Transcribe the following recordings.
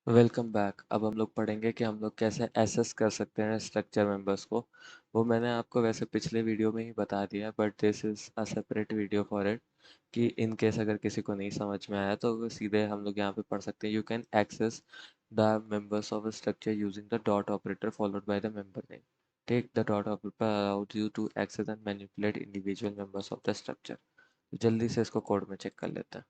Welcome back. अब हम लोग पढ़ेंगे कि हम लोग कैसे एसेस कर सकते हैं स्ट्रक्चर मेंबर्स को। वो मैंने आपको वैसे पिछले वीडियो में ही बता दिया, but this is a separate video for it, कि इन केस अगर किसी को नहीं समझ में आया तो वो सीधे हम लोग यहाँ पे पढ़ सकते हैं। You can access the members of a structure using the dot operator followed by the member name. Take the dot operator allowed you to access and manipulate individual members of the structure. जल्दी से इसको code में check कर लेते हैं।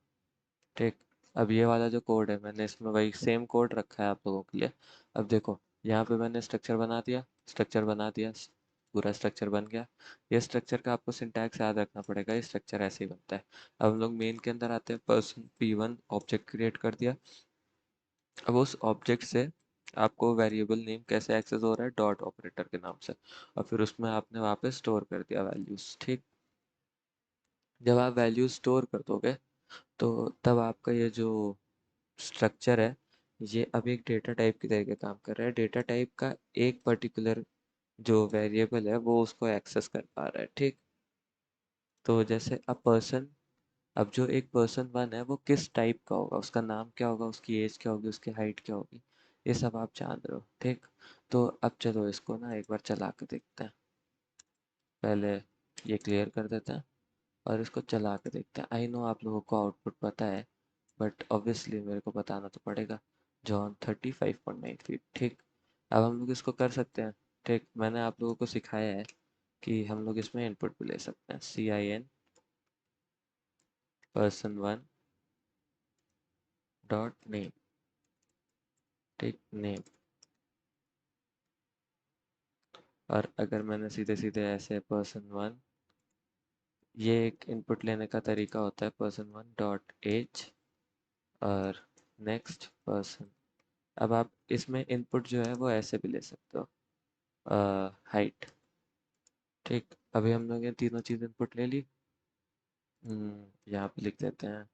ठीक। अब ये वाला जो कोड है मैंने इसमें वही सेम कोड रखा है आप लोगों के लिए। अब देखो, यहाँ पे मैंने स्ट्रक्चर बना दिया, पूरा स्ट्रक्चर बन गया। ये स्ट्रक्चर का आपको सिंटैक्स याद रखना पड़ेगा, ये स्ट्रक्चर ऐसे ही बनता है। अब हम लोग मेन के अंदर आते हैं, पर्सन p1 ऑब्जेक्ट क्रिएट कर दिया। अब उस ऑब्जेक्ट से आपको वेरिएबल नेम कैसे एक्सेस हो रहा है, डॉट ऑपरेटर के नाम से, और फिर उसमें आपने वहाँ पे स्टोर कर दिया वैल्यूज। ठीक। जब आप वैल्यूज स्टोर कर दोगे तो तब आपका ये जो स्ट्रक्चर है ये अब एक डेटा टाइप की तरीके काम कर रहा है। डेटा टाइप का एक पर्टिकुलर जो वेरिएबल है वो उसको एक्सेस कर पा रहा है। ठीक। तो जैसे अ पर्सन, अब जो एक पर्सन वन है वो किस टाइप का होगा, उसका नाम क्या होगा, उसकी एज क्या होगी, उसकी हाइट क्या होगी, ये सब आप जान रहे हो। ठीक। तो अब चलो इसको ना एक बार चला के देखते हैं। पहले ये क्लियर कर देते हैं और इसको चला के देखते हैं। आई नो आप लोगों को आउटपुट पता है, बट ऑब्वियसली मेरे को बताना तो पड़ेगा। John 35.9 feet. ठीक। अब हम लोग इसको कर सकते हैं। ठीक, मैंने आप लोगों को सिखाया है कि हम लोग इसमें इनपुट भी ले सकते हैं। CIN person1 dot name. ठीक, नेम। और अगर मैंने सीधे सीधे ऐसे person1, ये एक इनपुट लेने का तरीका होता है, person1 डॉट एज और नेक्स्ट पर्सन। अब आप इसमें इनपुट जो है वो ऐसे भी ले सकते हो, हाइट। ठीक। अभी हम लोग ये तीनों चीज़ इनपुट ले ली। यहाँ पे लिख देते हैं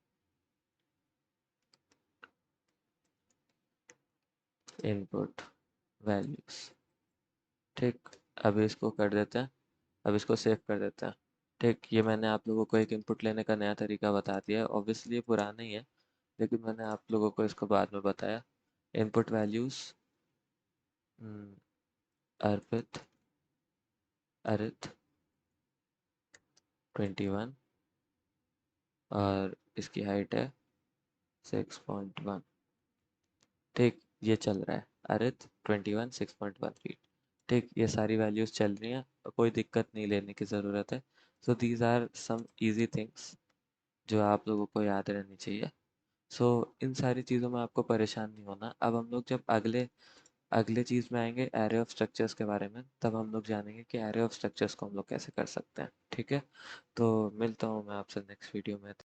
इनपुट वैल्यूज। ठीक। अभी इसको कर देते हैं, अब इसको सेव कर देते हैं। ठीक, ये मैंने आप लोगों को एक इनपुट लेने का नया तरीका बता दिया है। ऑब्वियसली ये पुराना ही है, लेकिन मैंने आप लोगों को इसको बाद में बताया। इनपुट वैल्यूज अर्पित, अरित 21, और इसकी हाइट है 6.1। ठीक, ये चल रहा है। अरिथ 21 6.1 फीट। ठीक, ये सारी वैल्यूज चल रही हैं, कोई दिक्कत नहीं, लेने की ज़रूरत है। So these are some easy things जो आप लोगों को याद रहनी चाहिए। सो इन सारी चीज़ों में आपको परेशान नहीं होना। अब हम लोग जब अगले अगले चीज़ में आएंगे एरे ऑफ स्ट्रक्चर्स के बारे में, तब हम लोग जानेंगे कि एरे ऑफ स्ट्रक्चर्स को हम लोग कैसे कर सकते हैं। ठीक है, तो मिलता हूँ मैं आपसे नेक्स्ट वीडियो में।